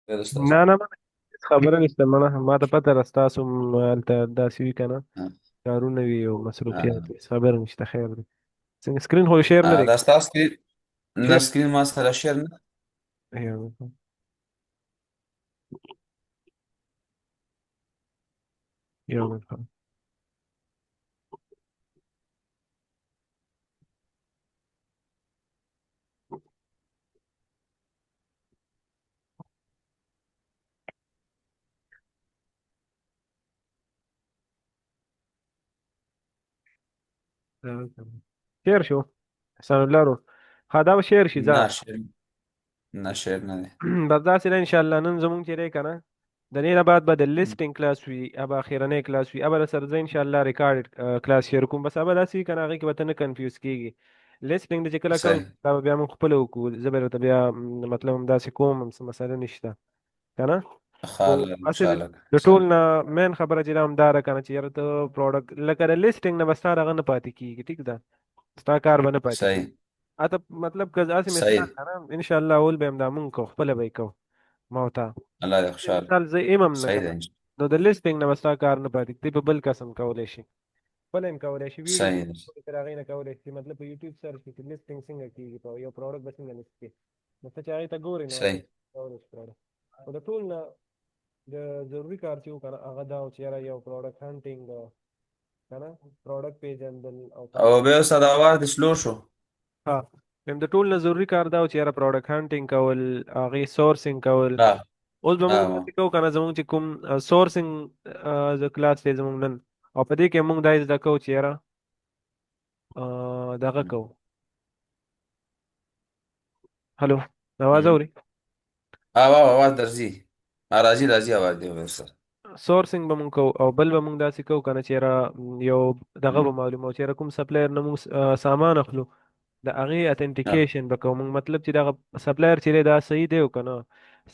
غير استاذ. نه نه نه، خبره نشته مړه، ما ته پته ده ستاسو هلته داسې وي که نه، کارونه وي او مصروفیت وي، خبره نشته. خیر دی. څنګه سکرین خو شیر نه دی؟ دا ستاسو کې نه شیر سکرین ما سره شیر نه. یو یو منټ. شیر شو احسان الله رو. ها دا به شیر شي ځه. نه شیر، نه شیر نه دی. بس داسې ده ان شاء الله. نن زمونږ چې دی که نه، د دې نه بعد به د لیسټینګ کلاس وي، ابا اخیرنی کلاس وي، ابا در سره زه ان شاء الله ریکارډ کلاس شیر کوم. بس ابا داسې وي که نه، هغې کې به ته نه کنفیوز کېږي. لیسټینګ د چې کله کوو صحیح. دا به بیا موږ خپله وکړو، زه به درته بیا مطلب همداسې کوم، څه مسله نشته که نه. خو خاله ان اصل شاء الله. د ټول نه مین خبره چې دا همدا ده که نه، چې یاره ته پروډکټ لکه د لیسټینګ نه به ستا دغه نه پاتې کېږي. ټیک ده، ستا کار به نه پاتې کېږي. صحیح. اته مطلب که داسې مثال صحیح. که نه، ان شاء الله اول به همدا مونږ کوو، خپله به یې کوو ما او تا. الله دې خوشاله. مثال زه ایم هم نه صحیح که ده نه، نو د لیسټینګ نه به ستا کار نه پاتې کېږي، ته په بل قسم کولی شي، خپله هم کولی شي ویډیو صحیح ده. تر هغې نه کولی شي. مطلب په یوټیوب سرچ کړي چې لیسټینګ څنګه کېږي، په یو پروډکټ به څنګه لیست کړي، نو ته چې هغې ته ګورې نو هغې صحیح. کولی شي پروډکټ. خو د ټول نه د ضروري کار چې وو که نه، هغه دا و چې یاره یو پروډکټ هنټینګ که نه، پروډکټ پېژندل او او تاسو. بیا استاد اواز دې سلو شو. ها، د ټول نه ضروري کار دا و چې یاره پروډکټ هنټینګ کول، هغې سورسینګ کول. ها. اوس به موږ ها. داسې کوو که نه، زموږ چې کوم سورسینګ کلاس دی زموږ نن، او په دې کې موږ دا زده کوو چې یاره دغه کوو. هلو، आवाज اوري؟ اواز درځي. راځي راځي اواز دی استاد. سورسینګ به مونږ کوو، او بل به مونږ داسې کوو که نه چې یاره یو دغه به معلومو چې یاره کوم سپلایر نه مونږ سامان اخلو، د هغې اتنټیکیشن به کوو مونږ. مطلب چې دغه سپلایر چې دی دا صحیح دی او که نه،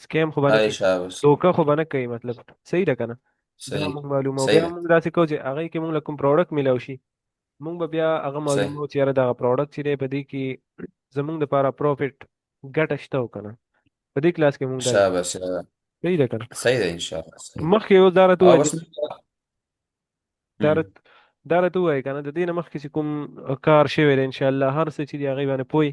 سکیم خو به نه کوي، عائشہ بس. دوکه خو به نه کوي، مطلب صحیح ده که نه. دا صحیح. مونږ معلومو. صحیح بیا ده. مونږ داسې کوو چې هغې کې مونږ له کوم پروډکټ میلاو شي، مونږ به بیا هغه صحیح. معلومو چې یاره دغه پروډکټ چې دی په دې کې زمونږ دپاره پروفیټ ګټه شته او که نه. په دې کلاس کې مونږ دا شاباش. صحیح ده که نه. صحیح ده ان شاء الله. صحیح. مخکې اوس دا راته او ووایه بس. چې دا راته ووایه که نه، د دې نه مخکې چې کوم کار شوی دی ان شاء الله، هر څه چې دی هغې باندې پوه.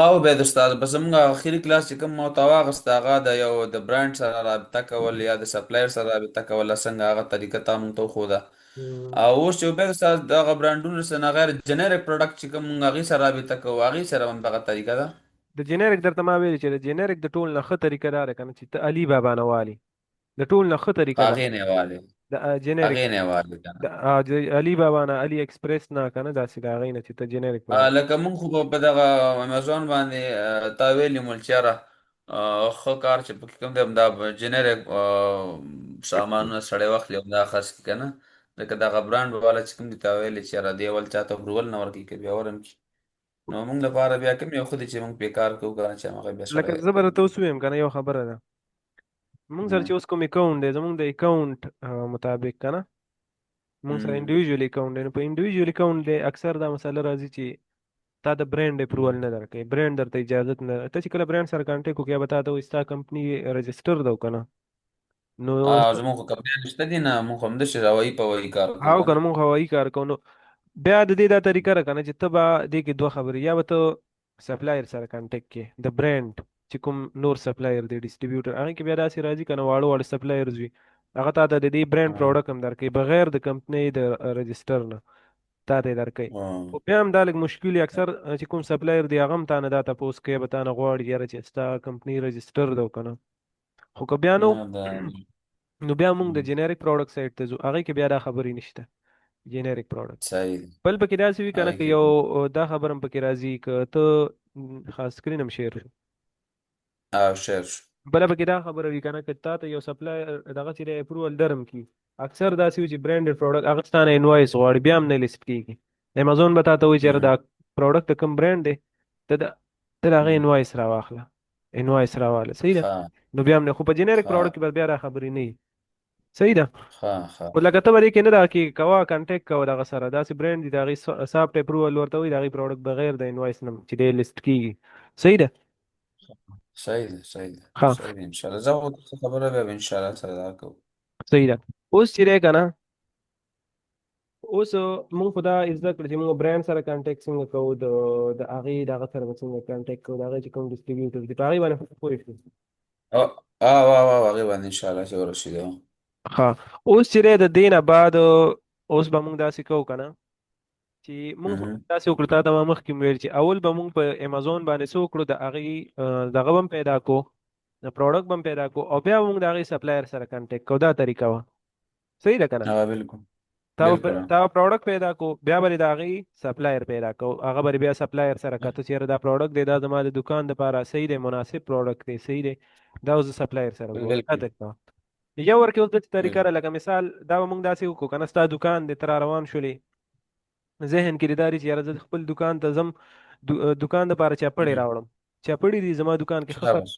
او به د استاد بس موږ اخیری کلاس چې کوم محتوا واغست هغه د یو د برانډ سره رابطه کول یا د سپلایر سره رابطه کول، څنګه هغه طریقه ته موږ ته خو ده. او اوس چې به استاد دغه برانډونو سره غیر جنریک پروډکټ چې کوم موږ هغه سره رابطه کوو، هغه سره هم دغه طریقه ده. د جنریک درته ما ویلي چې د جنریک د ټول نه ښه طریقه دا ده که نه، چې ته علي بابا نه والي. د ټول نه ښه طریقه ده هغه نه والي. د جنریک هغه نه، نه والي کنه. د علي بابا نه، علي ایکسپریس نه که نه، داسې د هغې نه چې ته جنریک پروډکټ. لکه مونږ خو په دغه امازون باندې تا ویلي مول چېره ښه کار چې پکې کوم دی دا جنریک سامانونه سړی وخت لی دا خاص کی کنه. لکه دغه برانډ والا چې کوم دی تا ویلي چېره دی ول چاته اپروول نه ورکړي که بیا ورم کی. نو مونږ لپاره بیا کوم یو خو دی چې مونږ پې کار کوو کنه چې هغه بیا لکه سړی زه به درته اوس ووایم که نه، یو خبره ده. مونږ سره چې اوس کوم اکاونټ دی، زمونږ د اکاونټ مطابق که نه، مونږ سره انډیویژوال اکاونټ دی، نو په انډیویژوال اکاونټ دی اکثر دا مسله راځي چې تا د برانډ اپروول نه درکوي، برانډ درته اجازت نه. ته چې کله برانډ سره کانټیکټ وکړې، یا به تا ته وایي ستا کمپني رجسټر ده او که نه، نو زمونږ خو کمپیان شته دي نه، مونږ خو همداسې هوایي په هوایي کار کوو هاو کنه. کنه مونږ هوایي کار کوو. نو بیا د دې دا طریقه ده کنه، چې ته به دې کې دوه خبرې، یا به ته سپلایر سره کانټیکټ کې د برانډ چې کوم نور سپلایر دی ډسټریبیوټر، هغه کې بیا داسې راځي کنه، واړه واړه سپلایرز وي، هغه تا ته د دې برانډ پروډکټ هم درکوي بغیر د کمپنۍ د رجسټر نه، تا ته یې درکوي. خو بیا هم دا لږ مشکل وي، اکثر چې کوم سپلایر دی هغه هم تا نه دا تپوس کوي، به تا نه غواړي یاره چې ستا کمپنۍ رجسټر ده او که نه. خو که بیا نو نه دا. نو بیا موږ د جنریک پروډکټ سایډ ته ځو، هغې کې بیا دا خبرې نشته. جنریک پروډکټ صحیح. بل پکې داسې وي کنه، هغه که کې یو دا خبره هم پکې راځي، که ته خاص سکرین هم شیر شو، او شیر شو. بله پکې دا خبره وي کنه، که تا ته یو سپلای دغه چې دی اپروول درم کی، اکثر داسې وي چې برانډډ پروډکټ هغه ستا نه انوایس غواړي، بیا هم نه لیست کېږي. امازون به تا ته وایي چې یاره دا پروډکټ د کوم برانډ دی، ته د هغې انوایس راواخله، انوایس راواله، صحیح ده. ښه. نو بیا هم نه، خو په جنریک ښه. پروډکټ کې به بیا دا خبرې نه وي. صحیح ده. ښه. ښه. خو لکه ته به دې کې نه دا کې کوه کنټیکټ کوه دغه سره، داسې برانډ دي د هغې سافټ اپروول ورته وي، د هغې پروډکټ بغیر د انوایس نه چې دی لیست کېږي. صحیح ده. صحیح ده، صحیح ده، ها. صحیح ده. ان شاء الله زه به څه خبره بیا به ان شاء الله سره دا کوو. صحیح ده. اوس چې دی کنه، اوس موږ په دا زده کړو چې موږ برانډ سره کانټیکټ څنګه کوو، د هغې دغه سره به څنګه کانټیکټ کوو، د هغې چې کوم ډسټریبیوټر دي په هغې باندې پوه شو. او او هغې باندې ان شاء الله چې ورسېدو. ها. اوس چې دی د دې نه بعد اوس به موږ داسې کوو که نه، چې موږ خو مهم. داسې وکړو، تا ته ما مخکې ویل چې اول به موږ په امازون باندې څه وکړو، د هغې دغه به هم پیدا کو، د پروډکټ به هم پیدا کو، او بیا به موږ د هغې سپلایر سره کانټیکټ کوو. دا طریقه وه. صحیح ده که نه؟ بالکل. بالکل تا پروډکټ پیدا کو، بیا به د هغې سپلایر پیدا کو، هغه به بیا سپلایر سره کته چې یاره دا پروډکټ دی، دا زما د دکان دپاره صحیح دی، مناسب پروډکټ دی، صحیح دی، دا اوس د سپلایر سره ګورم. دا بالکل. طریقه وه. یو ورکې اوس داسې طریقه بالکل. ده، لکه مثال دا به موږ داسې وکړو که نه، ستا دکان دی، ته را روان شولې، ذهن کې دې دا چې یاره زه خپل دکان ته ځم، دکان دپاره چپړې مهم. راوړم، چپړې دي زما دکان کې ښه، شاباش.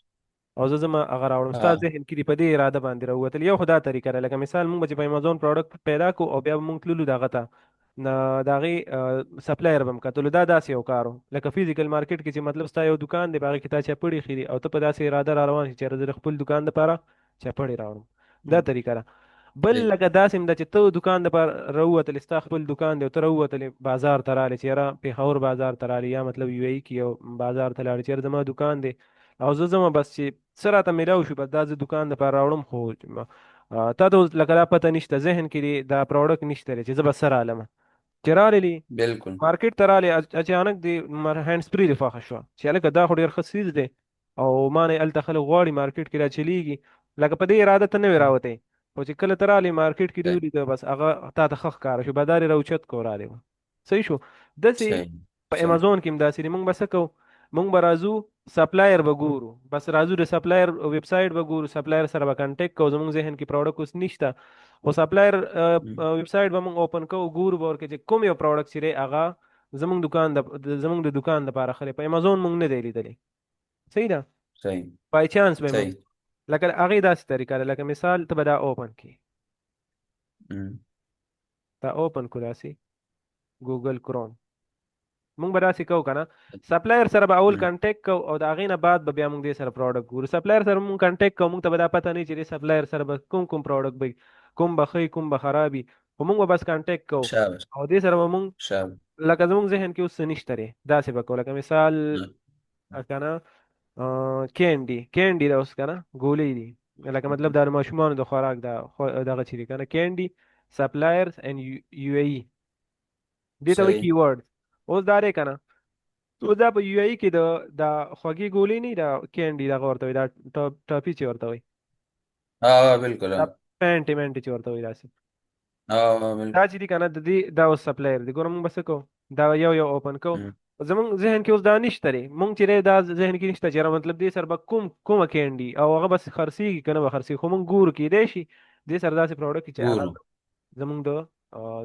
او زه ځم هغه راوړم، ستا ها. ذهن کې دې په دې اراده باندې راووتل. یو خو دا طریقه ده، لکه مثال موږ به چې په امازون پروډکټ پیدا کو، او بیا به موږ تللو دغه ته، د هغې سپلایر به م کتلو. دا داسې یو کار و، لکه فزیکل مارکیټ کې چې مطلب ستا یو دکان دی، په هغې کې تا چپړې ایښي دي، او ته په داسې اراده را روان شې چې یاره زه د خپل دکان دپاره چپړې راوړم. دا مهم. طریقه ده. بل بالکل. لکه داسې هم ده چې ته دکان دپاره راووتلې، ستا خپل دکان دی او ته راووتلې بازار ته رالې، چې یاره پېښور بازار ته رالې، یا مطلب یو ای کې یو بازار ته لاړې، چې یاره زما دکان دی او زه ځمه، بس چې څه راته میلاو شو، بس دا زه دکان دپاره راوړم، خو تا ته اوس لکه دا پته نشته، ذهن کې دې دا پروډکټ نشته دی چې زه به څه رالمه، چې رالې بالکل. مارکیټ ته رالې، اچانک دې هینډ سپری دې خوښه شوه، چې هلکه دا خو ډېر ښه څیز دی، او ما نه هلته خلک غواړي، مارکیټ کې را چلیږي، لکه په دې اراده ته نه وې راوتی، خو چې کله ته رالې مارکیټ کې دې صحیح. ولیده، بس هغه تا ته ښه ښکاره شو، بازار یې راوچت کړو، رالې وه. صحیح شو. داسې صحیح. په صحیح. امازون کې هم داسې دي. موږ به څه کوو، موږ به راځو سپلایر به ګورو، بس راځو د سپلایر ویب سایټ به ګورو، سپلایر سره به کنټیکټ کوو، زموږ ذهن کې پروډکټ اوس نشته، خو سپلایر مهم. ویب سایټ به موږ اوپن کوو، ګورو به ورکې چې کوم یو پروډکټ چې دی هغه زموږ د دکان دپاره ښه دی. په امازون موږ نه دی لیدلی. صحیح ده. صحیح. بای چانس به موږ صحیح. لکه هغې داسې طریقه ده، لکه مثال ته به دا اوپن کړي، مهم. دا اوپن کړو داسې ګوګل کروم، موږ به داسې کوو که نه، سپلایر سره به اول مهم. کنټیکټ کوو، او د هغې نه بعد به بیا موږ دې سره پروډکټ ګورو. سپلایر سره موږ کنټیکټ کوو، موږ ته به دا پته نه وي چې دې سپلایر سره به کوم کوم پروډکټ به وي، کوم به ښه وي، کوم به خراب وي، خو موږ به بس کنټیکټ کوو، شاباش. او دې سره به موږ شاباش. لکه زموږ ذهن کې اوس څه نشته دی، داسې به کوو. لکه مثال مهم. که نه کینډي ده اوس که نه، ګولۍ دي، لکه مطلب دا د ماشومانو د خوراک دغه چې دي که نه، کینډي سپلایرز اینډ یو ای، دې ته وایي صحیح. کیورډ. اوس دا دی که نه، اوس دا په یو ای کې د خوږې ګولۍ نه وي، دا کینډي دغه ورته وایي، دا ټاپي چې ورته وایي، بالکل. دا پینټې مینټې چې ورته وایي داسې، دا بالکل. چې دي که نه، د دې دا اوس سپلایر دی. ګوره موږ به څه کوو، دا یو یو اوپن کوو، مهم. زمونږ ذهن کې اوس دا نشته دی، مونږ چې دی دا ذهن کې نشته چې یاره مطلب دې سره به کومه کینډي او هغه بس خرڅېږي که نه به خرڅېږي، خو مونږ ګورو کېدی شي دې سره داسې پروډکټ وي چې هغه ګورو زمونږ د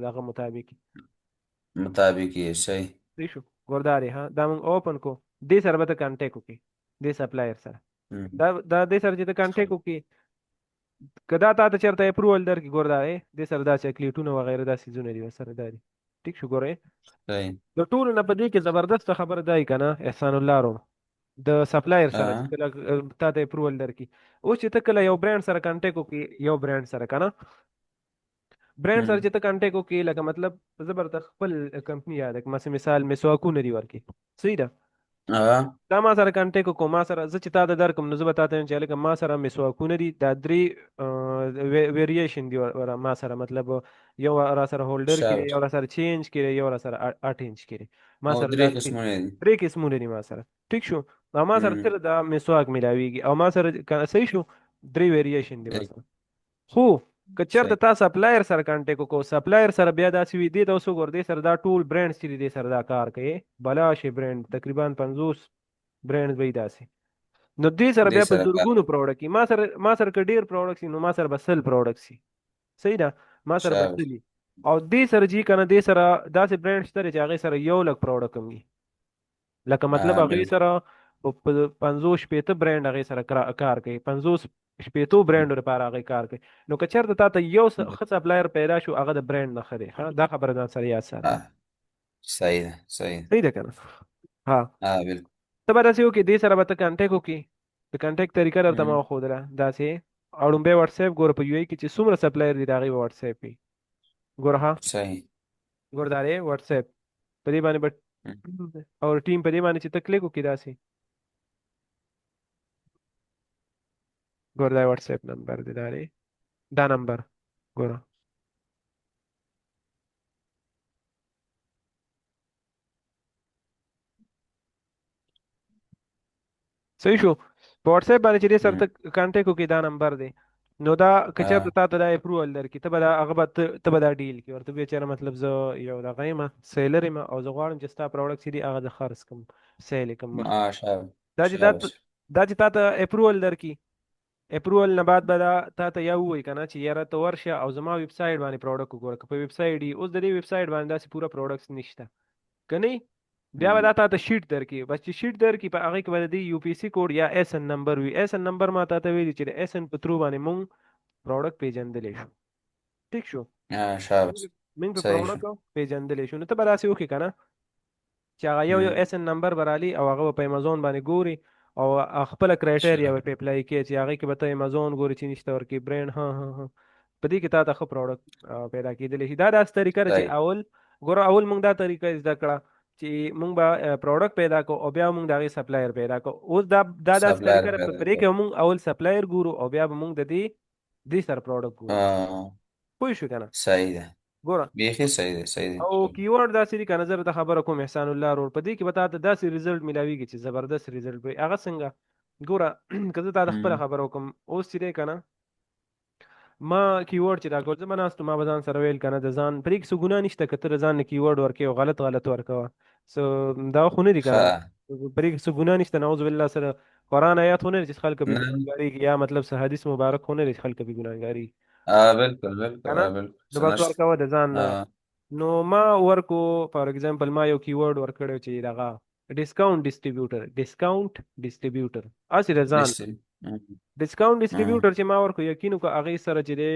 دغه مطابق وي. مطابق یې. صحیح. صحیح شو. ګوره دا دی، ها دا مونږ اوپن کو، دې سره به ته کنټیکټ وکړې، دې سپلایر سره، مهم. دا دې سره چې ته کنټیکټ وکړې، که دا تا ته چېرته اپروول درکړي، ګوره دا دی دې سره دا چاکلیټونه وغیره دا څیزونه دي ورسره، دا دي ټیک شو. ګوره صحیح. د ټولو نه په دې کې زبردسته خبره دا که نه، احسان الله روم، د سپلایر سره چې ها. کله تا ته اپروول درکړي، اوس چې ته کله یو برانډ سره کنټیکټ وکړي، یو برانډ سره که نه، برانډ سره مهم. چې ته کنټیکټ وکړي، لکه مطلب زه به درته خپل کمپني یاد کړم، مثال مسواکونه دي ورکړي، صحیح ده، ها. دا ما سره کنټیکټ وکړو، ما سره زه چې تا ته درکړم، نو زه به تا ته وایم چې هلکه ما سره مسواکونه دي، دا درې ویریشن دي ما سره، مطلب یو را سره هولډر کې دی، شاباش. یو را سره چینج کې دی، یو را سره 8 انچ کې دی، ما او سره درې دا قسمونه دي. درې قسمونه دي ما سره. ټیک شو. او ما سره مهم. صرف دا مسواک ملاویږي، او ما سره صحیح شو، درې ویریشن دي ما بالکل. سره. خو که چېرته صحیح. تا سپلایر سره کنټیکټ وکړو، سپلایر سره بیا داسې وي، دې ته اوس وګوره، دې سره دا ټول برانډز چې دي دې سره دا کار کوي، بلا شي برانډ تقریبا 50 برانډز به وي داسې، نو دې سره دې بیا په سره کار. زرګونو پروډکټ وي، ما سره که ډېر پروډکټس وي، نو ما سره به 100 پروډکټس وي. صحیح ده. ما سره به شاباش. 100 وي، او دې سره چې که نه، دې سره داسې برانډ شته دی چې هغې سره 1,00,000 پروډکټ هم وي، لکه مطلب هغې بالکل. سره په 50 شپېته برانډ هغې سره کار کوي، 50 شپېتو برانډو لپاره هغې کار کوي. نو که چېرته تا ته یو ښه سپلایر پیدا شو، هغه د برانډ نه ښه دی. ها، دا خبره ځان سره یاد ساته. صحیح ده. صحیح ده. صحیح ده که نه؟ ها. بالکل. ته به داسې وکړې، دې سره به ته کنټیکټ وکړې، د کنټیکټ طریقه درته ما وښودله داسې. او لومبی واتس اپ ګوره په یو ای کې چې څومره سپلایر دي د هغې به واتس اپ وي. ګوره ها، صحیح. ګوره دا دی واتس اپ. په دې باندې به او ټیم په دې باندې چې ته کلیک وکړې داسې، ګوره دا واتس اپ نمبر دی، دا دی دا نمبر ګوره. صحیح شو. په واتس اپ باندې چې دې سره ته کانټیکټ وکړې دا نمبر دی. نو دا که چېرته تا ته دا اپروول درکړي، ته به دا هغه به ته به دا ډیل کړي ورته به چېرې مطلب زه یو دغه یم سیلر یم او زه غواړم چې ستا پروډکټ چې دي هغه د خرڅ کړم، سیل یې کړم مخکې. شاباش دا چې شاباش. دا چې تا ته اپروول درکړي، اپروول نه بعد به دا تا ته یا ووایي که نه چې یاره ته ورشه او زما ویب سایټ باندې پروډکټ وګوره. که په ویب سایټ یې اوس د دې ویب سایټ باندې داسې پوره پروډکټس نشته که نه، بیا به دا تا ته شیټ درکړي. بس چې شیټ درکړي په هغې کې به د دې یو پی سي کوډ یا ایس ان نمبر وي. ایس ان نمبر ما تا ته ویلي چې د ایس ان په ترو باندې مونږ پروډکټ پیژندلی شو. ټیک شو، شاباش. مونږ په صحیح شو. پروډکټ پیژندلی شو. نو ته به داسې وکړې که نه چې هغه یو ایس ان نمبر به رالي او هغه به په امازون باندې ګوري او خپله کرایټیریا به پې اپلای کړي چې هغې کې به ته امازون ګوري چې نشته ورکې برینډ. ها ها ها په دې کې تا ته ښه پروډکټ پیدا کېدلی شي. دا داسې طریقه ده چې صحیح. اول ګوره اول مونږ دا طریقه زده کړه چې مونږ به پروډکټ پیدا کړو او بیا مونږ د هغې سپلایر پیدا کړو. اوس دا داسې سپلایر طریقه ده پیدا په دې کړ. کې مونږ اول سپلایر ګورو او بیا به مونږ د دې سره پروډکټ ګورو. پوه شو که نه؟ صحیح ده. ګوره بیخي صحیح ده. صحیح او ده. کیورډ داسې دي که نه، زه درته خبره کوم احسان الله رور، په دې کې به تا ته داسې ریزلټ میلاویږي چې زبردست ریزلټ وي. هغه څنګه ګوره که زه تا ته خپله خبره وکړم، اوس چې دی که نه ما کیورډ چې راکول، زه به ناست ما به ځان سره ویل که نه د ځان پرې کې څه ګناه نشته که ته د ځان نه کیورډ ورکوې او غلط ورکوه، څه دا خو نه دي که نه، ښه. پرې کې څه ګناه نشته. نعوذ بالله سره قرآن آیات خو نه دی چې خلک پرې نه. ګناهګارېږي یا مطلب څه حدیث مبارک خو نه دی چې خلک پرې ګناهګارېږي بالکل بالکل که نه. بالکل نو څه بس نشته. ورکوه د ځان نه. آه، نو ما ورکو فار ایگزامپل ما یو کیورډ ورکړی چې دغه ډیسکاونټ ډیسټریبیوټر اسی د ځان لسه. ډیسکاونټ ډیسټریبیوټر چې ما ورکو یقین وکړه هغې سره چې دی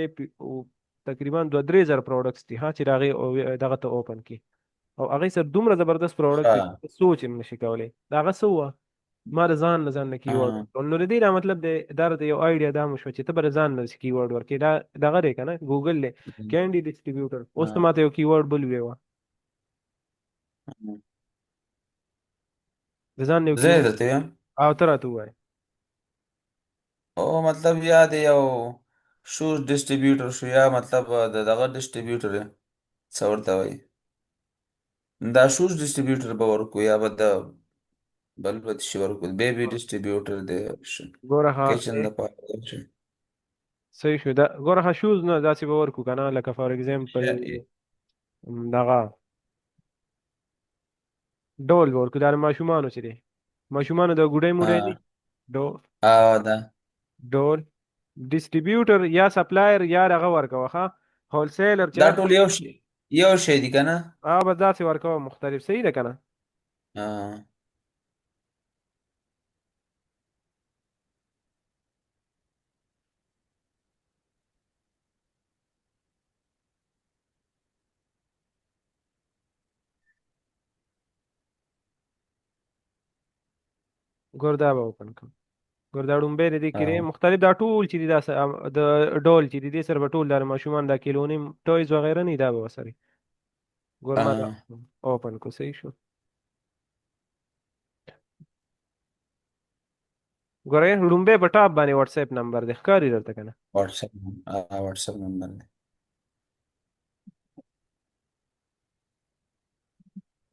تقریبا 2-3 زره پروډکټس دي ها چې د هغې دغه ته اوپن کړي او هغې سره دومره زبردست پروډکټ ښه. دی چې سوچ هم نشي کولی. د هغه څه وه ما د ځان نه کیورډ ورکړل. نو د دې دا مطلب دی دا د یو آیډیا دا مو شوه چې ته به د ځان نه کیورډ ورکړې. دا دغه دی که نه ګوګل دی کینډي ډیسټریبیوټر. اوس ته ما ته یو کیورډ بل ویوه د ځان نه یو زه کیورډ درته یم. او ته راته ووایه. او مطلب یا د یو شوز ډسټریبیوټر شو یا مطلب د دغه ډسټریبیوټر څه ورته وایي. دا شوز ډسټریبیوټر به ورکو یا به د بل به شي ورکو بیبي ډسټریبیوټر دی ګوره ها کچن د پاره شي. صحیح شو. دا ګوره ها شوز نه داسې به ورکو که نه لکه فار ایگزامپل دغه ډول به ورکو. دا د ماشومانو چې دی ماشومانو د ګوډۍ موډۍ دی ده ډول ډیسټریبیوټر یا سپلایر یا دغه ورکوه ښه هولسیلر چې دا هر څه ټول یو شی دي که نه. هغه به داسې ورکوه مختلف. صحیح ده که نه؟ ګور دا به اوپن کړم. ګور دا ډومبی د دې کې دی مختلف دا ټول چې دي دا د ډول چې دي دې سره به ټول دا ماشومان دا کیلونی ټویز وغیره نه دا به ورسره ګور ما دا اوپن کو. صحیح شو. ګورې ډومبی په ټاپ باندې واتس اپ نمبر دی ښکاري درته که نه؟ واتساپ نمبر دی.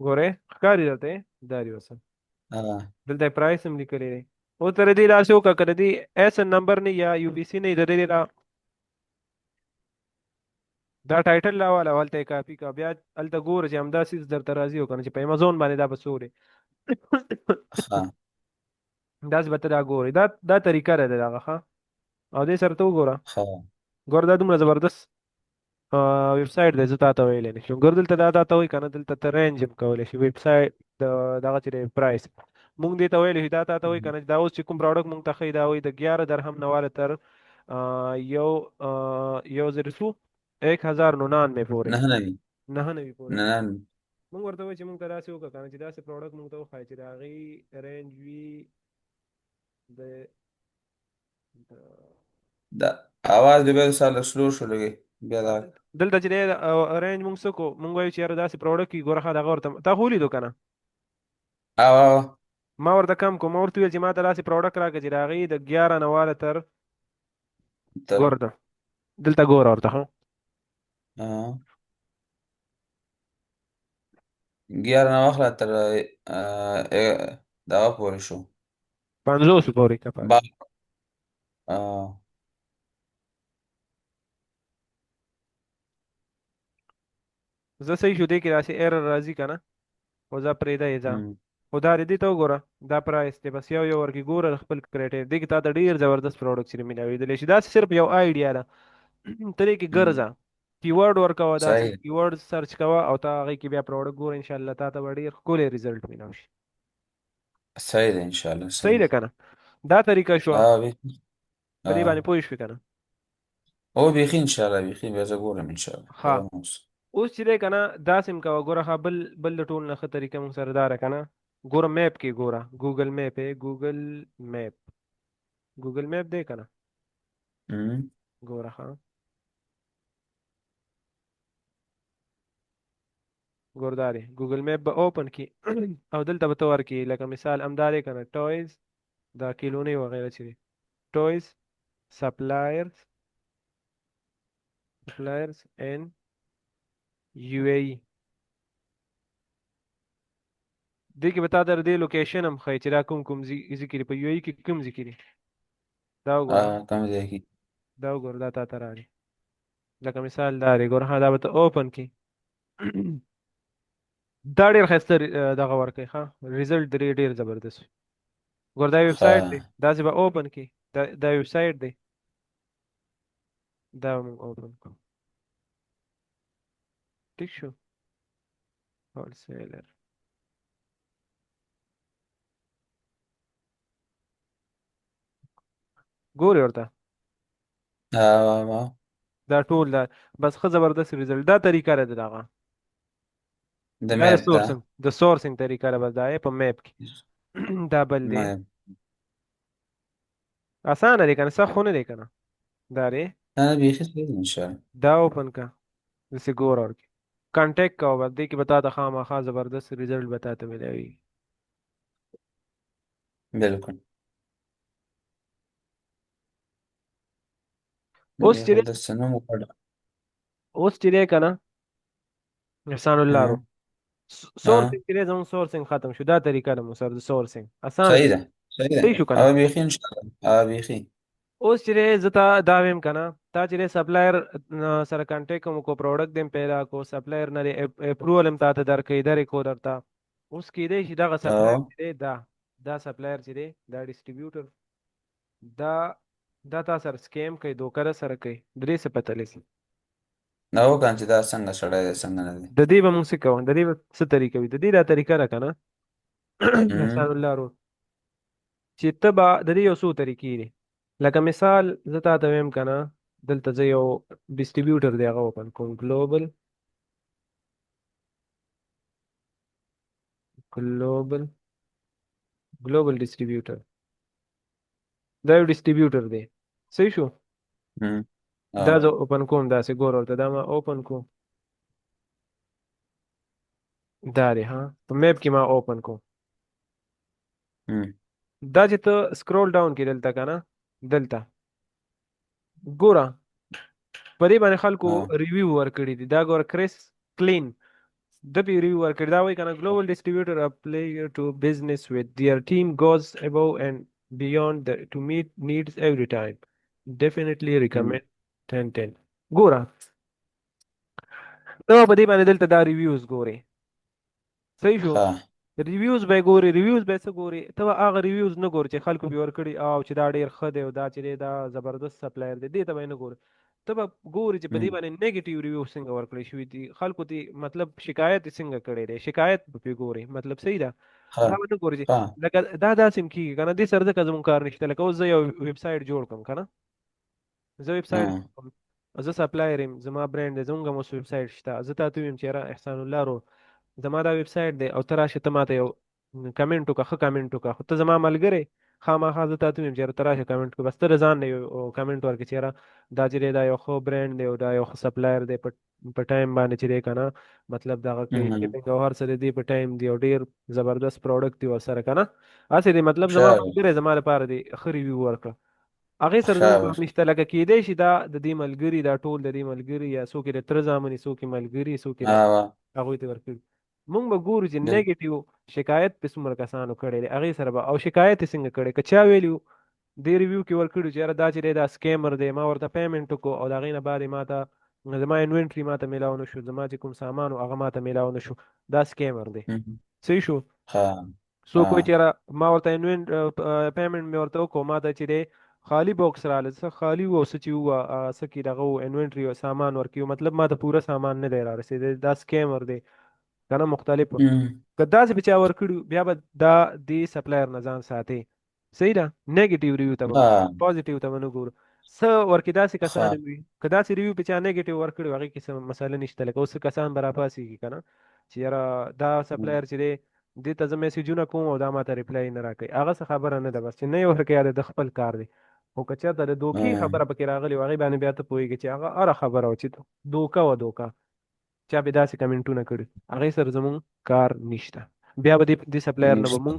ګورې ښکاري درته دا دی اوس آه. دلته پرایس هم لیکلی دی. اوس تر دې داسې وکړه که د دې ایس ان نمبر نه یا یو بي سي نه د دې دا ټایټل راواله هلته یې کاپي کا بیا هلته ګوره چې همدا سیز درته راځي او که نه چې په امازون باندې دا به څو دی ښه. داسې به ته دا ګورې. دا طریقه ده د دغه ښه او دې سره ته وګوره ښه. ګوره دا دومره زبردست ویب سایټ دی. زه تا ته ویلی نه شم ګوره دلته دا ته وایي که نه دلته ته رینج هم کولی شي ویب سایټ دغه چې دی پرایس مونږ دې ته ویلی شي دا تا ته وایي که نه دا اوس چې کوم پروډکټ مونږ ته ښیي دا وایي د 11 درهم نه واله تر یو زر څو 1099 پورې نه نه وي. 99 پورې نه نه. مونږ ورته وایو چې مونږ ته داسې وکړه که نه چې داسې پروډکټ مونږ ته وښایي چې د هغې رینج وي د د اواز دې به سال سلو شو لګي بیا دا. دلته چې دی رینج مونږ څه کو مونږ وایو چې یاره داسې پروډکټ کې ګوره ښه دغه ورته تا خو ولیدو که نه. او ما ورته کم کو ما ورته ویل چې ما ته داسې پروډکټ راکړه چې د هغې د 11 نه واله تر تر ګوره ته دلته ګوره ورته ښه 11 نه واخله تر دغه پورې شو. 50 پورې که با پاتې. زه صحیح شو دی کې داسې ايرر راځي که نه خو ځه پرېږده یې ځه. خو دا دې ته وګوره دا پرایس دی بس یو یو ورکې ګوره خپل کرایټر دې کې تا ته ډېر زبردست پروډکټ سره ملاوېدلی شي دا صرف یو آیډیا ده. ته دې کې ګرځه کیورډ ورکوه داسې صحیح کیورډ سرچ کوه او تا هغې کې بیا پروډکټ ګوره انشاءالله تا ته به ډېر ښکلی رزلټ ملاو شي. صحیح ده ان شاء الله صحیح صحیح. ده که نه دا طریقه شوه بي په دې باندې پوه شوې که نه. هو بيخي ان شاء الله بيخي بیا زه ګورم ان شاء الله ها خبر مو اوس. اوس چې دی که نه داسې م کوه ګوره ښه بل د ټول نه ښه طریقه مونږ سره دا ده که نه ګوره میپ کې ګوره ګوګل میپ ګوګل میپ ګوګل میپ دی که نه أمم. ګوره ښه ګوره دا دی ګوګل میپ به اوپن کی او دلته به ته ورکړي لکه مثال همدا دی که نه ټویز دا کیلونی وغیره چې دی ټویز سپلایرز ان یو ای دې کې به تا در دې لوکیشن هم ښایي چې دا کوم کوم ځي کې دي په یو ای کې کوم ځي کې دي دا وګوره کم دی کی دا وګوره دا تا ته راغی لکه مثال دا دی ګوره ها دا به ته اوپن کی دا ډېر ښایسته دغه ورکوي ښه ریزلټ درې ډېر زبردست وي. ګوره دا ویب ها سایټ دی داسې به اوپن کی دا ویب سایټ دی دا به موږ اوپن کړو ټیک شو هولسیلر ګوري ورته ها دا ټول دا بس ښه زبردست ریزلټ دا طریقه ده دغه د دا د میپ دا سورسنګ د سورسنګ طریقه ده بس دا یې په میپ کې دا بل دی ما اسانه دی کنه سخت خو نه دی کنه دا دی انا بيخي صحيح ان شاء الله. دا اوپن کا जैसे ګور اور کانټیکټ کا وبد دی کې بتا ته خامخا زبردست ریزلټ بتا ته ملوي. بالکل اوس چې د سنم وکړه. اوس چې دی کنه احسان الله رو ها سورسنګ کې زموږ سورسنګ ختم شو دا طریقه ده مو سره د سورسنګ اسانه صحیح دی ده صحیح صحیح ده شو کنه. او بيخي ان شاء الله بيخي اوس چې زتا دا ویم کنه تا چې سپلایر سره کانټیکټ کوم کو پروډکټ دیم پیدا کو سپلایر نه اپروول هم تا ته درکې درې کو درتا اوس کې دی چې دغه سپلایر او چې دی دا سپلایر چې دی دا ډیسټریبیوټر دا دا تا سره سکیم کوي دوکه در سره کوي درې څه پته لسی نو کان چې دا څنګه سړی دی څنګه نه دی. د دې به موږ څه کوو د دې به څه طریقه وي د دې دا طریقه ده کنه احسان أمم. الله رو چې ته به د دې یو څو طریقې دي لکه مثال زه تا ته ویم کنه دلته زه یو ډیسټریبیوټر دی هغه اوپن کوم ګلوبل ډیسټریبیوټر دا یو ډیسټریبیوټر دی صحیح شو أمم. دا اه زه اوپن کوم داسې ګور ورته دا ما اوپن کوم دا دی ها په میپ کې ما اوپن کوم أمم. دا چې ته سکرول ډاون کې دلته کنه دلته ګوره په دې باندې خلکو اه ریویو ورکړي دي دا ګوره کریس کلین د پی ریویو ورکړي دا وایي کنه global distributor a player to business with their team goes above and beyond to meet needs every time definitely أمم. recommend 10 ګوره ته په دې باندې دلته دا ریویوز ګوري صحیح شو ها ریویوز به ګوري ریویوز به څه ګوري ته هغه ریویوز نه ګوري چې خلکو به ورکړي او چې دا ډیر ښه دی او دا چې دی دا زبردست سپلایر دی دې ته به نه ګوري ته به ګوري چې په دې أمم. باندې نیگیټیو ریویو څنګه ورکړي شوي دي خلکو ته مطلب شکایت یې څنګه کړی دی شکایت به پې ګوري مطلب صحیح ده دا ها به نه ګوري چې ها لکه دا داسې هم کېږي که نه دې سره ځکه زموږ کار نشته لکه اوس زه یو ویب سایټ جوړ کړم که نه زه ویب سایټ ها جوړ کړم زه سپلایر یم زما برانډ دی زموږ هم اوس ویب سایټ شته زه تا ته ویم چې یاره احسان الله رو زما دا ویب سایټ دی او ته راشه ته ماته یو کمنټ وکړه ښه کمنټ وکړه خو ته زما ملګری خامخا زه تاته ویم چې یاره ته راشه کمنټ کو، بس ته د ځان نه یو کمنټ ورکړې چې یاره دا چې دی دا یو ښه برانډ دی او دا یو ښه سپلایر دی په ټایم باندې چې دی که نه، مطلب دغه کوي مم. شپینګ او هر څه د دې په ټایم دی او ډېر زبردست پروډکټ دی ورسره که نه. هسې دی مطلب زما ښه ملګری زما لپاره دی ښه ریویو ورکړه. هغې سره ښه زموږ کار نشته، لکه کیدای شي دا د دې ملګري دا ټول د دې ملګري یا څوک یې د تره زامن یې، څوک یې ملګري څوک یې د ها هغوی ته ورکړي. مونږ به ګورو چې بل نیګیټیو شکایت په څومره کسانو کړی دی هغې سره به، او شکایت یې څنګه کړی، که چا ویلي وو دې ریویو کې ورکړي چې یاره دا چې دی دا سکیمر دی، ما ورته پیمنټ وکړو او د هغې نه بعد یې ما ته زما انوینټري ما ته میلاو نه شو، زما چې کوم سامان و هغه ما ته میلاو نه شو، دا سکیمر دی. مم. صحیح شو. ها څوک وایي چې ها یاره ما ورته پیمنټ مې ورته وکړو، ما ته چې دی خالی باکس راغله، څه خالی و او څه چې وه څه کې دغه و انوینټري او سامان ورکړي، مطلب ما ته پوره سامان نه دی را رسېدی، دا سکیمر دی که نه مختلف. مم. که داسې به چا ورکړي بیا به دا دې سپلایر نه ځان ساتي. صحیح ده. نیګیټیو ریویو ته به ګورو، ها پازیټیو ته به نه ګورو. څه ورکې داسې کسان ها وي که داسې ریویو په چا نیګیټیو ورکړي هغې کې څه مسله نشته، لکه اوس څه کسان به راپاسېږي که نه چې یاره دا سپلایر چې دی دې ته زه میسیجونه کوم او دا ماته ریپلای نه راکوي، هغه څه خبره نه ده، بس چې نه یې ورکوي د خپل کار دی. خو که چېرته د دوکې ها خبره پکې راغلې وه هغې باندې بیا ته پوهېږي چې هغه هره خبره وه چې دوکه وه دوکه، چا به داسې کمنټونه کړي هغې سره زموږ کار نشته، بیا به دې سپلایر نه به نشته موږ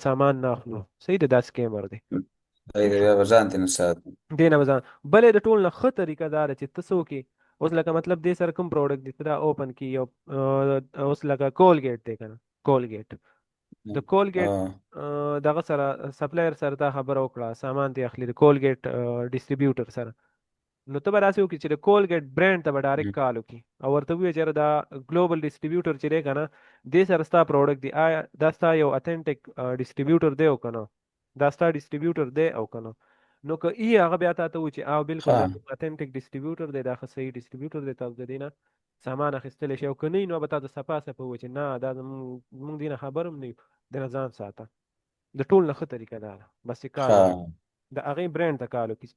سامان نه اخلو. صحیح ده، دا سکیمر دی. صحیح دی بیا به ځان ترې نه ساتي. دې نه به ځان. بلې د ټول نه ښه طریقه دا ده چې ته څه وکړې، اوس لکه مطلب دې سره کوم پروډکټ دی ته دا اوپن کړي یو اوس لکه کولګیټ دی که نه، کولګیټ د کولګیټ ها دغه سره سپلایر سره دا خبره وکړه سامان دې اخلي د کولګیټ ډیسټریبیوټر سره، نو ته به داسې وکړي چې د کولګیټ برانډ ته به ډایرکټ کال وکړي او ورته ووایي چې یاره دا ګلوبل ډیسټریبیوټر چې دی که نه دې سره ستا پروډکټ دی، آیا دا ستا یو اتنټیک ډیسټریبیوټر دی او که نه، دا ستا ډیسټریبیوټر دی او که نه. نو که ای هغه بیا تا ته وایي چې بالکل دا ها اتنټیک ډیسټریبیوټر دی، دا ښه صحیح ډیسټریبیوټر دی، تاسو د دې نه سامان اخیستلی شي، او که نه وي نو به تا ته صفا صفا وایي چې نه دا موږ دې نه خبر هم نه یو، دې نه ځان ساته. د ټول نه ښه طریقه دا ده بس چې کال وکړي ها د هغې برانډ ته کال وکړي.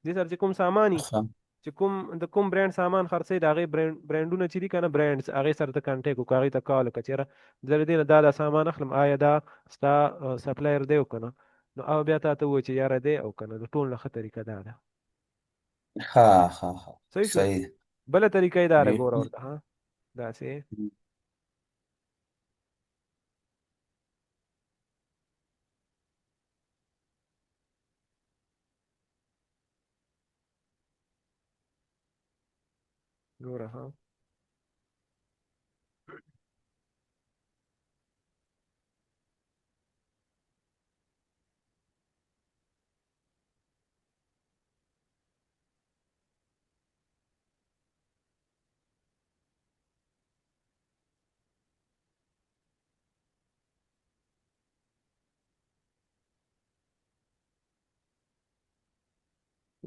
دې سره چې کوم ساماني ها چې کوم د کوم برانډ سامان خرڅوي د هغې برانډونه چې دي که نه برانډز هغې سره ته کنټیکټ وکړه، هغې ته کال وکړه چې یاره زه د دې نه دا سامان اخلم، آیا دا ستا سپلایر دی او که نه، نو هغه بیا تا ته ووایي چې یاره دی او که نه. د ټول نه ښه طریقه دا ده. ها صحیح شو. صحیح بله طریقه یې دا ده ګوره دی. ورته ها داسې ګوره ها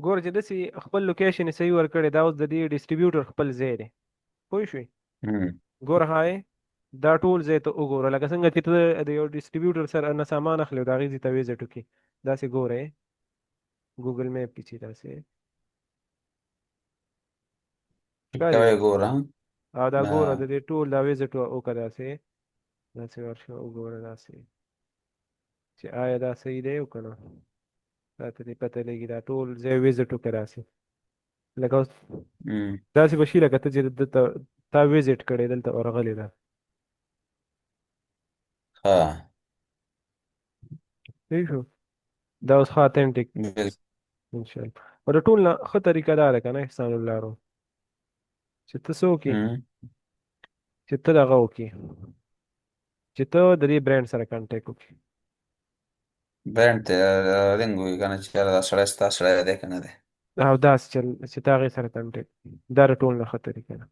ګوره چې داسې خپل لوکیشن یې صحیح ورکړی دا اوس د دې ډیسټریبیوټر خپل ځای دی پوه شوې. مم. ګوره هاي دا ټول ځای ته وګوره لکه څنګه چې ته د یو ډیسټریبیوټر سره نه سامان اخلي او د هغې ځای ته ویزټ وکړي داسې ګوره ګوګل میپ کې چې داسې ښکاري کوي درته. ګورم. او دا ګوره د ها دې ټول دا ویزټ وکړه داسې داسې ورشه وګوره داسې چې آیا دا صحیح دی او که نه، دا ته دې پته لګي دا ټول ځای ویزټ وکړه داسې لکه اوس مم. داسې به شي لکه ته چې دلته تا ویزټ کړی دلته ورغلی ده. ها صحیح شو. دا اوس ښه اتنټیک بل انشاءالله. او د ټول نه ښه طریقه دا ده که نه احسان الله رو چې ته څه وکړې مم. چې ته دغه وکړې چې ته د دې برانډ سره کانټیکټ وکړې. برانډ ته رنګ وي که نه چې یاره دا سړی ستا سړی دی که نه دی. او داسې چل چې ته هغې سره کانټیکټ دا د ټول نه ښه طریقه ده.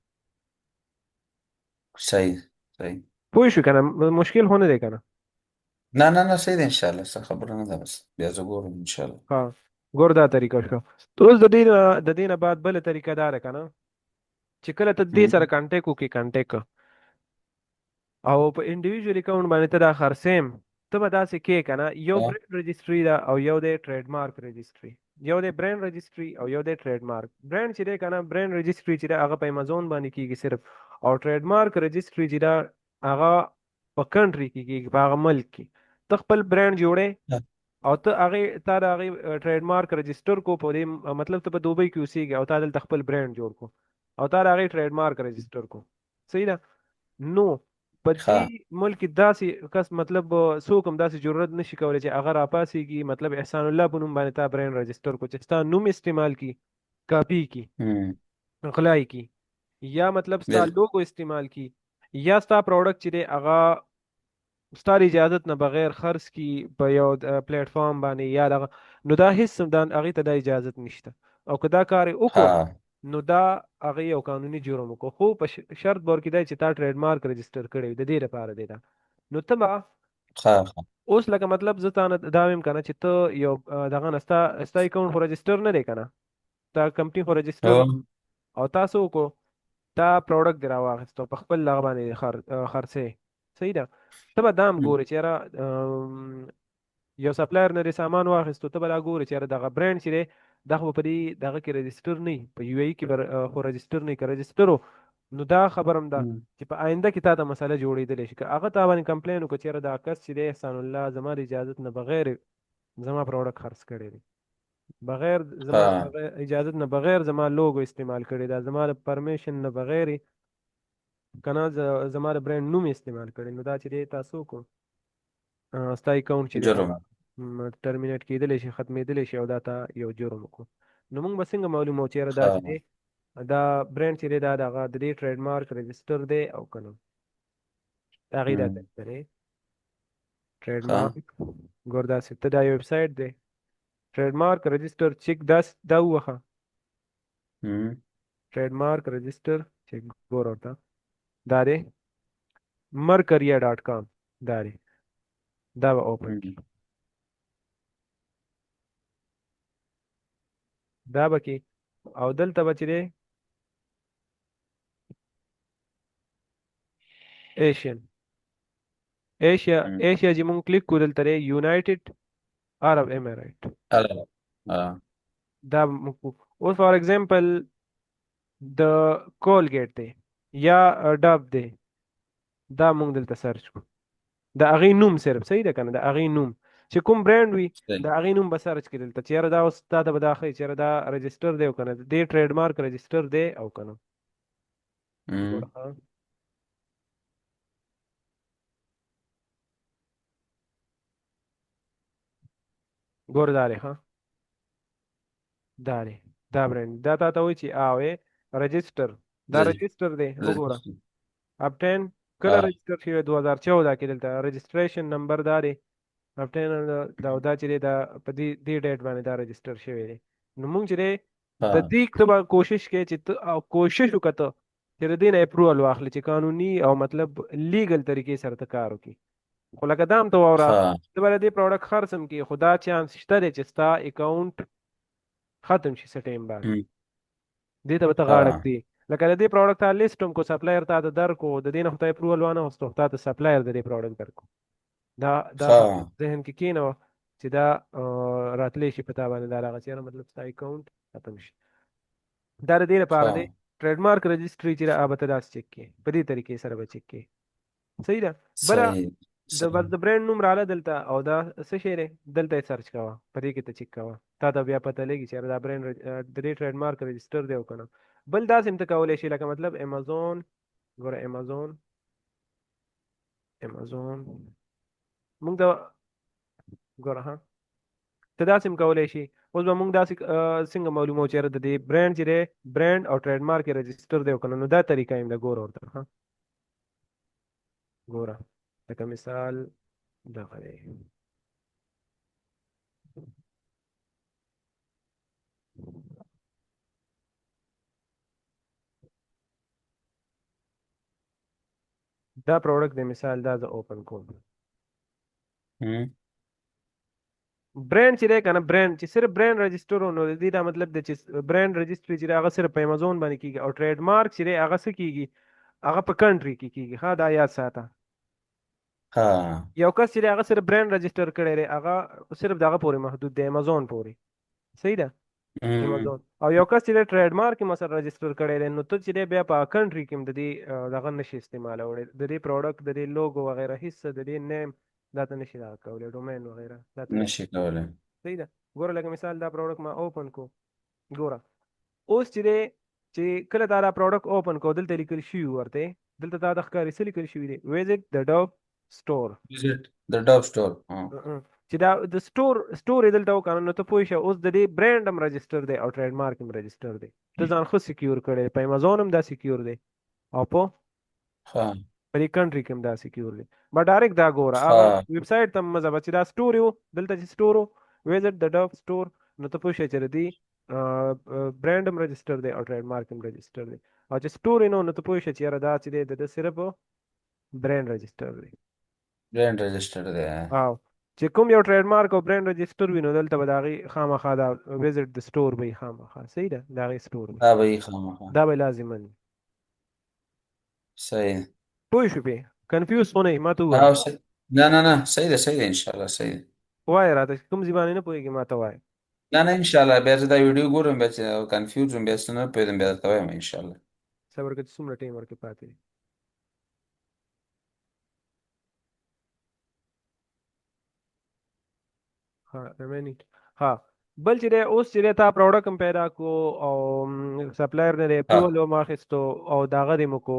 صحیح صحیح. پوه شو که نه مشکل خو نه دی که نه. نه نه نه صحیح دی انشاءالله څه خبره نه ده بس بیا زه ګورم انشاءالله. ها ګور دا طریقه شو. اوس د دې نه بعد بله طریقه دا ده که نه چې کله ته دې سره مم. کانټیکټ وکړې کانټیکټ او په انډیویژوال اکاونټ باندې ته دا خرڅیم ته به داسې کې که نه یو ها برانډ رجسټري ده او یو دی ټریډ مارک رجسټري، یو دی برانډ رجسټري او یو دی ټریډ مارک. برانډ چې دی که نه برانډ رجسټري چې دی هغه په امازون باندې کېږي صرف، او ټریډ مارک رجسټري چې ده هغه په کنټري کې کېږي په هغه ملک کې. ته خپل برانډ جوړې او ته هغه تا د هغه ټریډ مارک رجستر کو په دې مطلب ته په دوبۍ کې اوسېږي او تا دلته خپل برانډ جوړ کو او تا د هغه ټریډ مارک رجستر کو. صحیح ده. نو په ها دې ملک کې داسې کس مطلب څوک هم داسې جرئت نشي کولی چې هغه راپاسېږي مطلب احسان الله په نوم باندې تا برانډ رجستر کو چې ستا نوم استعمال کی، کاپی کی، هم غلای کی، یا مطلب ستا بالکل لوګو استعمال کی، یا ستا پروډکټ چې دی هغه ستا د اجازت نه بغیر خرڅ کی په یو پلیټ فارم باندې یا دغه، نو دا هیڅ دا هغه ته د اجازت نشته. او که دا کار یې ها وکړو نو دا هغه یو قانوني جرم وکړو، خو په شرط بور کې دی چې تا ټریډ مارک رجستر کړی وي د دې لپاره دی دا. نو ته به ها ها اوس لکه مطلب زه تا نه دا ویم کنه چې ته یو دغه نه ستا اکاونټ خو رجستر نه دی کنه، تا کمپنی خو رجستر نه، او او تاسو وکړو تا پروډکټ دی راواخیستو په خپل لغه باندې خرڅې. صحیح ده. ته به دام هم ګورې چې یاره یو سپلایر نه دې سامان واخیستو، ته به دا ګورې چې یاره دغه برانډ چې دی دا خو په دې دغه کې رجستر نه وي، په یو ای کې به خو رجستر نه وي. که رجستر و نو دا خبره هم ده هم چې په آینده کې تا ته مسله جوړېدلی شي. که هغه تا باندې کمپلین وکړو چې یاره دا کس چې دی احسان الله زما د اجازت نه بغیر زما پروډکټ خرڅ کړی دی، بغیر زما ها بغیر اجازت نه بغیر زما لوګو استعمال کړی دا، زما د پرمیشن نه بغیر کنه زما د برانډ نوم استعمال کړي، نو دا چې دی تاسو کو ستا اکاونټ چې دی هغه جرم ټرمینیټ کېدلی شي، ختمېدلی شي، او دا تا یو جرم وکړو. نو موږ به څنګه معلومو چې یاره دا چې ها دی دا برانډ چې دی دا دغه د دې ټریډ مارک رجستر دی او که نه. د هغې دا هم طریقه دی ټریډ ها مارک ګور داسې ته دا یو ویب سایټ دی ټریډ مارک رجستر چیک داس دا ووهه هم ټریډ مارک رجستر چیک ګور ورته دا دی مرکریا ډاټ کام دا دی، دا به اوپن کی، هم دا به کې او دلته به چې دی ایشین ایشیا هم ایشیا چې مونږ کلیک کړو دلته دی یونایټډ عرب امارات، هلا ها دا مونږ اوس فار ایگزامپل د کولګیټ دی یا ډب دی، دا مونږ دلته سرچ کړو د هغې نوم صرف. صحیح ده کنه، د هغې نوم چې کوم برانډ وي د صحیح هغې نوم به سرچ کړي دلته چې یاره دا اوس تا ته به دا ښایي چې یاره دا رجسټر دی او که نه دې ټریډ مارک رجسټر دی او که نه. ګوره هم ها. ګوره دا دی ها، دا دی دا برانډ دا تا ته وایي چې اوې رجسټر دا زه رجسټر دی. وګوره زه اپټین کله ها رجسټر شوی 2014 کې دلته رجسټریشن نمبر دا دی اپټین دا چې دی دا په دې ډیټ باندې دا رجسټر شوی دی. نو مونږ چې دی د ها دې ته به کوشش کوي چې ته او کوشش وکړه چې د دې نه اپروval واخلي چې قانوني او مطلب لیګل طریقې سره ته کار وکړي. خو لکه دام ته واوره ها ته به د دې پروډکټ خرڅم کې خو دا چانس شته دی چې ستا اکاونټ ختم شي څه ټایم بعد، هم دې ته به ته غاړه ها کړي. لکه د دې پروډکټ تا لیست هم کو سپلایر تا ته درکو د دې نه خو ته اپروول وانه واخیستو تا ته سپلایر د دې پروډکټ درکو. دا خبره ها ذهن کې کېنوه چې دا راتلی شي په تا باندې دا دغه چېرې مطلب ستا اکاونټ ختم شي. دا د دې لپاره دی ها ټریډ مارک رجسټري چې دا به ته داسې چک کړې په دې طریقې سره به چک کړې. صحیح ده. بله صحیح د بس صحیح د برانډ نوم رااله دلته او دا څه شی دی دلته یې سرچ کوه په دې کې ته چک کوه تا ته بیا پته لګي چې یاره دا برانډ د دې ټریډ مارک رجسټر دی او که نه. بل داسې هم ته کولی شي لکه مطلب امازون ګوره امازون موږ ته ګوره ها ته داسې هم کولی شي. اوس به موږ داسې څنګه معلومو چې یاره د دې برانډ چې دی برانډ او ټریډ مارک یې رجسټر دی او که نه، نو دا طریقه یم ده ګوره ورته ها. ګوره لکه مثال دغه دی دا پروډکټ دی مثال دا زه اوپن کوم هم برانډ چې دی کنه برانډ چې صرف برانډ رجسټر نو د دې دا مطلب دی چې برانډ رجسټري چې دی هغه صرف په امازون باندې کیږي او ټریډ مارک چې دی هغه څه کیږي هغه په کنټري کې کیږي. ها دا یاد ساته. ها یو کس چې دی هغه صرف برانډ رجسټر کړی دی هغه صرف دغه پورې محدود دی امازون پورې. صحیح ده. هم امازون او یو کس چې دی ټریډ مارک یې مثلا رجسټر کړی دی نو ته چې دی بیا په کنټري کې هم د دې دغه نشي استعمالولی د دې پروډکټ د دې لوګو وغیره هیڅ د دې نیم دا ته نشي راکولی ډومین وغیره دا ته نشي. نشي کولای. صحیح ده. ګوره لکه مثال دا پروډکټ ما اوپن کو. ګوره اوس چې دی چې کله تا دا پروډکټ اوپن کو دلته لیکل شوي ورته دلته تا د ښکاري څه لیکل شوي دي ویزټ د ډو سټور. visit the dove store. چې دا د سټور یې دلته وکړه نو ته پوه شه اوس د دې برانډ هم رجسټر دی او ټریډ مارک هم رجسټر دی. ته ځان خو سکیور کړی په امازون هم دا سکیور دی او په ها په دې کنټري کې هم دا سکیور دی. ما ډایرکټ دا ګوره هغه ها ویب سایټ ته مزه چې دا سټور یو دلته چې سټور ویزټ د ډو سټور نو ته پوه شه چې دی برانډ هم رجسټر دی او ټریډ مارک هم رجسټر دی. او چې سټور نو نو ته پوه شه چې یاره دا چې دی د صرف برانډ رجسټر دی. brand registered دی. او چې کوم یو ټریډ مارک او برانډ رجسټر وي نو دلته به د هغې خامخا دا ویزټ د سټور به وي خامخا. صحیح ده د هغې سټور وي دا به یې خامخا. دا به لازما وي. صحیح. پوه شو پې کنفیوز خو نه یې ما ته او ووایه. نه نه نه صحیح ده صحیح ده ان شاء الله صحیح ده. وایه راته کوم ځای باندې نه پوهېږې ما ته وایه. نه نه ان شاء الله بیا زه دا ویډیو ګورم بیا چې کنفیوز یم بیا څه نه پوهېدم بیا درته وایم ان شاء الله. صبر که چې څومره ټایم ورکې پاتې دی. ها ریمینینګ ها بل چې دی اوس چې دی تا پروډکټ هم پیدا کو او سپلایر نه دی ها اپروول هم اخیستو او دغه دې مو کو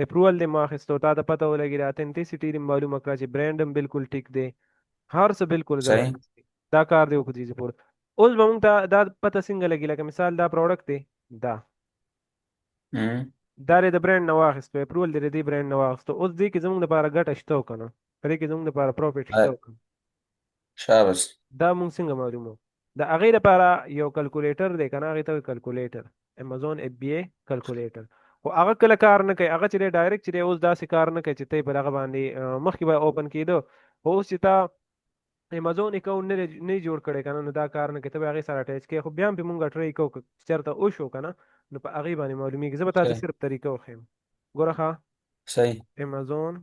اپروول دې مو اخیستو تا ته پته ولګېده اتنټیسټي دې معلومه کړه چې برانډ هم بالکل ټیک دی هر څه بالکل صحیح. زبردست دی. دا کار دی وکړو چې پور اوس به مونږ ته دا پته څنګه لګي لکه مثال دا پروډکټ دی دا دا دې د برانډ نه واخیستو اپروول دې د دې برانډ نه واخیستو اوس دې کې زموږ لپاره ګټه شته او که نه په دې کې زموږ لپاره پروفیټ شته او که نه شاباس. دا مونږ څنګه معلومو. د هغې لپاره یو کلکولیټر دی که نه هغې ته وایي کلکولیټر امازون اف بی اے کلکولیټر خو هغه کله کار نه کوي هغه چې دی ډایرکټ چې دی اوس داسې کار نه کوي چې ته یې په دغه باندې مخکې به اوپن کېده خو اوس چې تا امازون اکاونټ نه جوړ کړی که نه نو دا کار نه کوي ته به هغې سره اټیچ کوې خو بیا هم پرې مونږ ټرای کوو که چېرته وشو که نه نو په هغې باندې معلومېږي. زه به تا ته صحیح صرف طریقه وښیم. ګوره ښه صحیح. امازون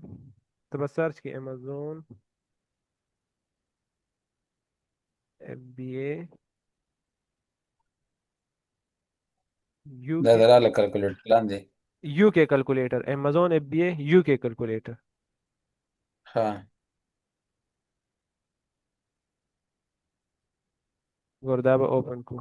ته به سرچ کړې امازون اف بی اے یو دا کے دراله کلکولیټر لاندې. یو کے کیلکولیٹر امازون ایف بی اے یو کے کیلکولیٹر. ها ګور دا به اوپن کو